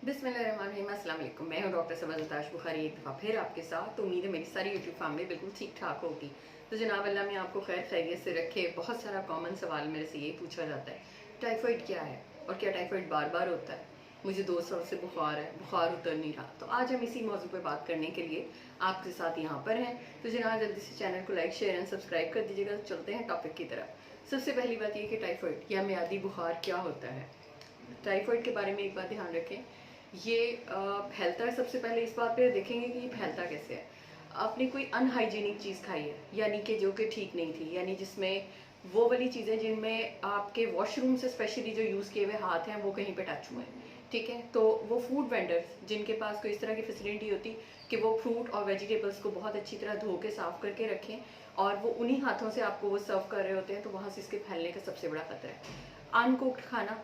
बिस्मिल्लाहिर्रहमानिर्रहीम। अस्सलाम वालेकुम। मैं हूं डॉक्टर सबज़ बुखारी एक दफ़ा फिर आपके साथ। तो उम्मीद है मेरी सारी यूट्यूब फैमिली बिल्कुल ठीक ठाक होगी। तो जनाब अल्लाह में आपको खैर खैरियत से रखे। बहुत सारा कॉमन सवाल मेरे से ये पूछा जाता है, टाइफाइड क्या है और क्या टाइफाइड बार बार होता है? मुझे 2 साल से बुखार है, बुखार उतर नहीं रहा। तो आज हम इसी मौजू पर बात करने के लिए आपके साथ यहाँ पर हैं। तो जनाब जल्दी से चैनल को लाइक शेयर एंड सब्सक्राइब कर दीजिएगा। तो चलते हैं टॉपिक की तरफ। सबसे पहली बात ये कि टाइफाइड या मियादी बुखार क्या होता है। टाइफाइड के बारे में एक बात ध्यान रखें, ये फैलता है। सबसे पहले इस बात पे देखेंगे कि ये फैलता कैसे है। आपने कोई अनहाइजीनिक चीज़ खाई है, यानी कि जो कि ठीक नहीं थी, यानी जिसमें वो वाली चीज़ें जिनमें आपके वॉशरूम से स्पेशली जो यूज़ किए हुए हाथ हैं वो कहीं पे टच हुए हैं, ठीक है। तो वो फूड वेंडर्स जिनके पास कोई इस तरह की फैसिलिटी होती कि वो फ्रूट और वेजिटेबल्स को बहुत अच्छी तरह धो के साफ़ करके रखें और वो उन्हीं हाथों से आपको वो सर्व कर रहे होते हैं, तो वहाँ से इसके फैलने का सबसे बड़ा खतरा है। अनकुक्ड खाना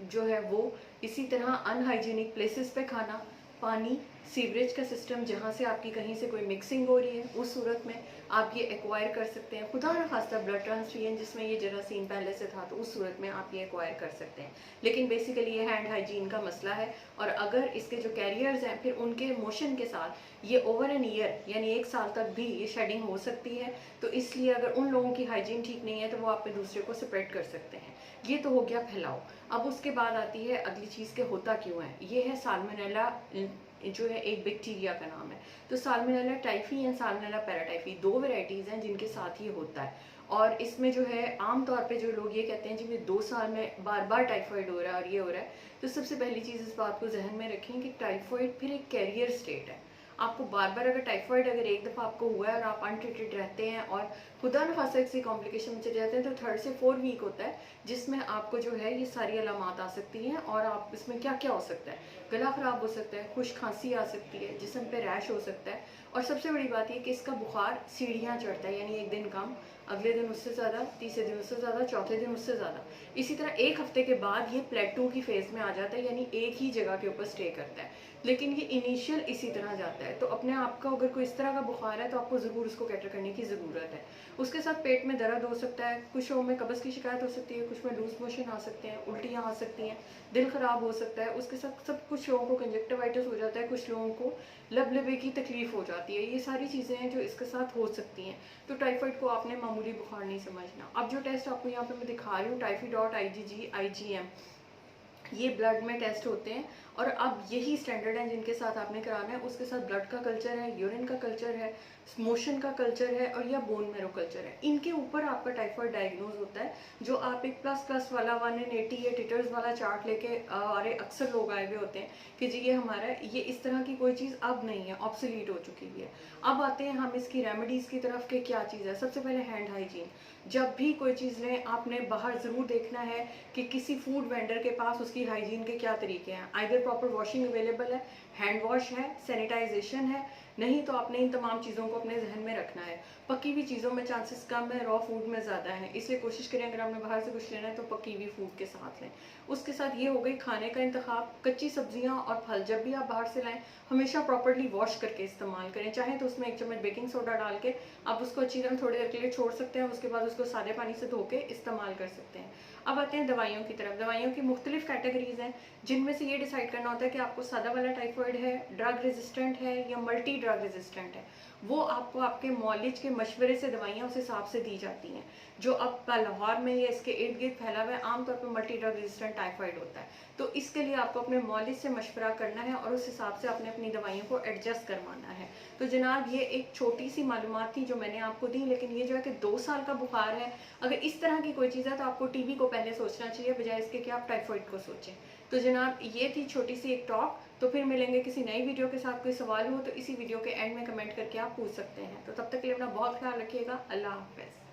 जो है वो, इसी तरह अनहाइजीनिक प्लेसेस पे खाना, पानी, सीवरेज का सिस्टम जहाँ से आपकी कहीं से कोई मिक्सिंग हो रही है, उस सूरत में आप ये एक्वायर कर सकते हैं। खुदा न खास्ता ब्लड ट्रांसफ्यूजन जिसमें ये जरासीम पहले से था, तो उस सूरत में आप ये एक्वायर कर सकते हैं। लेकिन बेसिकली ये हैंड हाइजीन का मसला है, और अगर इसके जो कैरियर्स हैं फिर उनके मोशन के साथ ये ओवर एन ईयर यानी 1 साल तक भी ये शेडिंग हो सकती है। तो इसलिए अगर उन लोगों की हाइजीन ठीक नहीं है तो वो आप में दूसरे को स्प्रेड कर सकते हैं। ये तो हो गया फैलाव। अब उसके बाद आती है अगली चीज़ के होता क्यों है। ये है साल्मोनेला, जो है एक बैक्टीरिया का नाम है। तो salmonella typhi and salmonella paratyphi 2 varieties हैं जिनके साथ ये होता है। और इसमें जो है आमतौर पे जो लोग ये कहते हैं जी मैं 2 साल में बार बार टाइफाइड हो रहा है और ये हो रहा है, तो सबसे पहली चीज़ इस बात को जहन में रखें कि टाइफाइड फिर एक कैरियर स्टेट है। आपको बार बार अगर टाइफाइड अगर एक दफ़ा आपको हुआ है और आप अनट्रीटेड रहते हैं और खुदा न खासा किसी कॉम्प्लिकेशन में चले जाते हैं, तो 3rd से 4 वीक होता है जिसमें आपको जो है ये सारी अलामात आ सकती हैं। और आप इसमें क्या क्या हो सकता है, गला ख़राब हो सकता है, खुश्क खांसी आ सकती है, जिस्म पे रैश हो सकता है, और सबसे बड़ी बात ये कि इसका बुखार सीढ़ियाँ चढ़ता है, यानी एक दिन कम, अगले दिन उससे ज़्यादा, तीसरे दिन उससे ज़्यादा, चौथे दिन उससे ज़्यादा। इसी तरह 1 हफ्ते के बाद ये प्लेटू की फेज़ में आ जाता है, यानी एक ही जगह के ऊपर स्टे करता है। लेकिन ये इनिशियल इसी तरह जाता है। तो अपने आप का अगर कोई इस तरह का बुखार है तो आपको ज़रूर उसको कैटर करने की ज़रूरत है। उसके साथ पेट में दर्द हो सकता है, कुछ लोगों में कब्ज़ की शिकायत हो सकती है, कुछ में लूज मोशन आ सकते हैं, उल्टियाँ आ सकती हैं, दिल ख़राब हो सकता है। उसके साथ सब कुछ लोगों को कंजक्टिवाइटिस हो जाता है, कुछ लोगों को लब लबे की तकलीफ़ हो जाती है। ये सारी चीज़ें हैं जो इसके साथ हो सकती हैं। तो टाइफाइड को आपने मामूली बुखार नहीं समझना। अब जो टेस्ट आपको यहाँ पे मैं दिखा रही हूँ, टाइफी.IgG IgM, ये ब्लड में टेस्ट होते हैं। और अब यही स्टैंडर्ड है जिनके साथ आपने कराना है। उसके साथ ब्लड का कल्चर है, यूरिन का कल्चर है, मोशन का कल्चर है, और या बोन मैरो कल्चर है। इनके ऊपर आपका टाइफाइड डायग्नोज होता है। जो आप एक प्लस वाला 180 या टिटर्स वाला चार्ट लेके अरे अक्सर लोग आए हुए होते हैं कि जी ये हमारा है, ये इस तरह की कोई चीज़ अब नहीं है, ऑब्सोलीट हो चुकी है। अब आते हैं हम इसकी रेमेडीज़ की तरफ के क्या चीज़ है। सबसे पहले हैंड हाइजीन। जब भी कोई चीज़ लें आपने बाहर ज़रूर देखना है कि किसी फूड वेंडर के पास उसकी हाइजीन के क्या तरीके हैं। आइदर प्रॉपर वॉशिंग अवेलेबल है, हैंड वॉश है, सैनिटाइजेशन है, नहीं तो आपने इन तमाम चीज़ों को अपने जहन में रखना है। पकी हुई चीज़ों में चांसेस कम है, रॉ फूड में ज़्यादा है, इसलिए कोशिश करें अगर आपने बाहर से कुछ लेना है तो पकी हुई फूड के साथ लें। उसके साथ ये हो गई खाने का इंतखाब। कच्ची सब्जियां और फल जब भी आप बाहर से लाएं हमेशा प्रॉपर्ली वॉश करके इस्तेमाल करें। चाहे तो उसमें 1 चम्मच बेकिंग सोडा डाल के आप उसको अच्छी तरह थोड़ी देर के लिए छोड़ सकते हैं, उसके बाद उसको सादे पानी से धो के इस्तेमाल कर सकते हैं। अब आते हैं दवाइयों की तरफ। दवाइयों की मुख्तलिफ कैटेगरीज हैं जिनमें से ये डिसाइड करना होता है कि आपको सादा वाला टाइफाइड है, ड्रग रेजिस्टेंट है या मल्टी ड्रग रेजिस्टेंट है। वो आपको आपके मॉलिज के मशवरे से दवाइयाँ उस हिसाब से दी जाती हैं। जो अब लाहौर में या इसके इर्द गिर्द फैला हुआ है आमतौर पर मल्टी ड्रग रेजिस्टेंट टाइफाइड होता है। तो इसके लिए आपको अपने मॉलिज से मशवरा करना है और उस हिसाब से आपने अपनी दवाइयों को एडजस्ट करवाना है। तो जनाब ये एक छोटी सी मालूमात थी जो मैंने आपको दी, लेकिन ये जो है कि 2 साल का बुखार है, अगर इस तरह की कोई चीज़ है तो आपको टीबी को पहले सोचना चाहिए बजाय इसके कि आप टाइफाइड को सोचें। तो जनाब ये थी छोटी सी एक टॉक। तो फिर मिलेंगे किसी नई वीडियो के साथ। कोई सवाल हो तो इसी वीडियो के एंड में कमेंट करके आप पूछ सकते हैं। तो तब तक के लिए अपना बहुत ख्याल रखिएगा। अल्लाह हाफ़िज़।